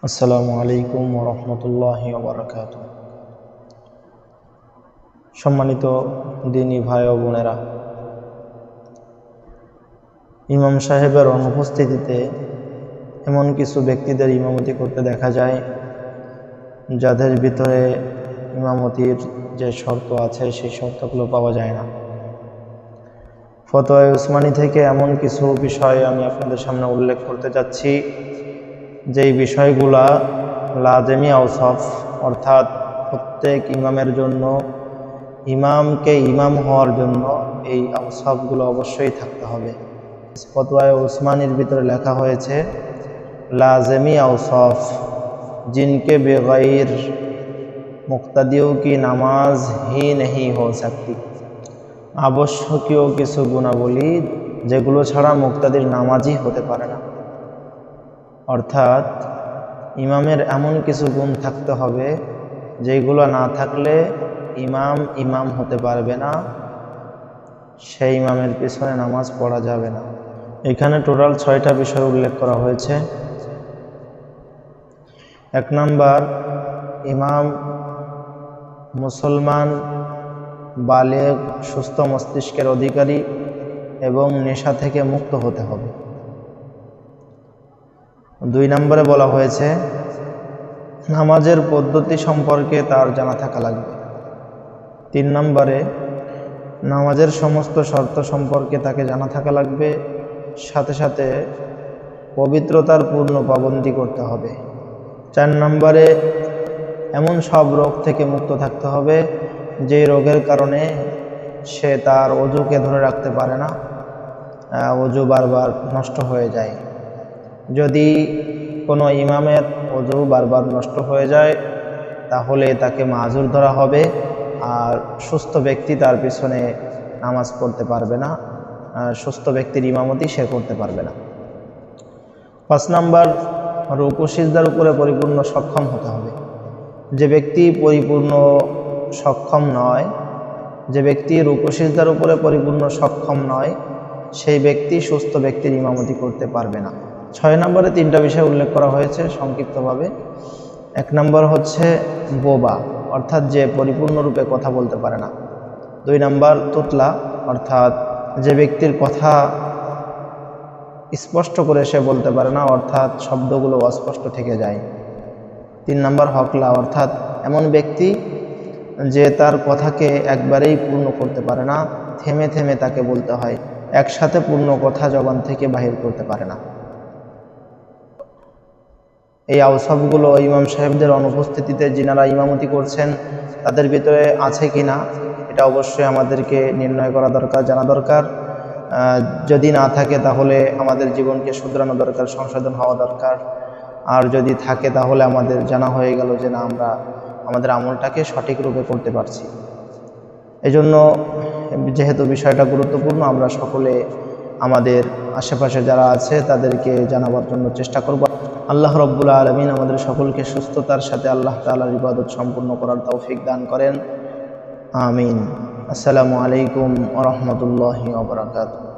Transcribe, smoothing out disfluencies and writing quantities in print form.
আসসালামু আলাইকুম ওয়া রাহমাতুল্লাহি ওয়া বারাকাতুহু। সম্মানিত দিনী ভাই ও বোনেরা, ইমাম সাহেবের অনুপস্থিতিতে এমন কিছু ব্যক্তিদের ইমামতি করতে দেখা যায় যাদের ভিতরে ইমামতির যে শর্ত আছে সেই শর্তগুলো পাওয়া যায় না। ফতোয়া উসমানী থেকে এমন কিছু বিষয় আমি আপনাদের সামনে উল্লেখ করতে যাচ্ছি, যেই বিষয়গুলা লাজেমি আওসাফ, অর্থাৎ প্রত্যেক ইমামের জন্য, ইমামকে ইমাম হওয়ার জন্য এই আওসাফগুলো অবশ্যই থাকতে হবে। ফতোয়ায়ে উসমানীর ভিতরে লেখা হয়েছে লাজেমি আওসাফ जिनके बगैर मुक्तदियों की नामाज ही नहीं हो सकती। আবশ্যকীয় কিছু গুণাবলী যেগুলো ছাড়া মুক্তাদির নামাজই হতে পারে না। অর্থাৎ ইমামের এমন কিছু গুণ থাকতে হবে যেগুলো না থাকলে ইমাম হতে পারবে না, সেই ইমামের পিছনে নামাজ পড়া যাবে না। এখানে টোটাল 6টা বিষয় উল্লেখ করা হয়েছে। 1 নাম্বার, ইমাম মুসলমান, বালেগ, সুস্থ মস্তিষ্কের অধিকারী এবং নেশা থেকে মুক্ত হতে হবে। 2 নম্বরে বলা হয়েছে নামাজের পদ্ধতি সম্পর্কে তার জানা থাকা লাগবে। 3 নম্বরে নামাজের সমস্ত শর্ত সম্পর্কে তাকে জানা থাকা লাগবে, সাথে সাথে পবিত্রতার পূর্ণ পাবন্দী করতে হবে। 4 নম্বরে এমন সব রোগ থেকে মুক্ত থাকতে হবে যে রোগের কারণে সে তার ওযুকে ধরে রাখতে পারে না, ওযু বারবার নষ্ট হয়ে যায়। যদি কোনো ইমামের ওযু বারবার নষ্ট হয়ে যায় তাহলে তাকে মাযুর ধরা হবে, আর সুস্থ ব্যক্তি তার পিছনে নামাজ পড়তে পারবে না, সুস্থ ব্যক্তির ইমামতি সে করতে পারবে না। 5 নাম্বার, রুকু সিজদার উপরে পরিপূর্ণ সক্ষম হতে হবে। যে ব্যক্তি পরিপূর্ণ সক্ষম নয়, যে ব্যক্তি রুকু সিজদার উপরে পরিপূর্ণ সক্ষম নয়, সেই ব্যক্তি সুস্থ ব্যক্তির ইমামতি করতে পারবে না। 6 নম্বরে 3টা বিষয় উল্লেখ করা হয়েছে সংক্ষিপ্তভাবে। 1 নম্বর হচ্ছে বোবা, অর্থাৎ যে পরিপূর্ণরূপে কথা বলতে পারে না। 2 নম্বর তুতলা, অর্থাৎ যে ব্যক্তির কথা স্পষ্ট করে সে বলতে পারে না, অর্থাৎ শব্দগুলো অস্পষ্ট থেকে যায়। 3 নম্বর হকলা, অর্থাৎ এমন ব্যক্তি যে তার কথাকে একবারেই পূর্ণ করতে পারে না, থেমে থেমে তাকে বলতে হয়, একসাথে পূর্ণ কথা জবান থেকে বাহির করতে পারে না। এই আওসাফগুলো ইমাম সাহেবদের অনুপস্থিতিতে যিনারা ইমামতি করছেন তাদের ভিতরে আছে কিনা এটা অবশ্যই আমাদেরকে নির্ণয় করা দরকার, জানা দরকার। যদি না থাকে তাহলে আমাদের জীবনকে শুধরানো দরকার, সংশোধন হওয়া দরকার। আর যদি থাকে তাহলে আমাদের জানা হয়ে গেল যে না, আমরা আমাদের আমলটাকে সঠিক রূপে করতে পারছি। এজন্য যেহেতু বিষয়টা গুরুত্বপূর্ণ, আমরা সকলে আমাদের আশেপাশে যারা আছে তাদেরকে জানাবার জন্য চেষ্টা করব। আল্লাহ রাব্বুল আলামিন আমাদের সকলকে সুস্থতার সাথে আল্লাহ তাআলার ইবাদত সম্পূর্ণ করার তৌফিক দান করেন। আমিন। আসসালামু আলাইকুম ওয়া রাহমাতুল্লাহি ওয়া বারাকাতুহু।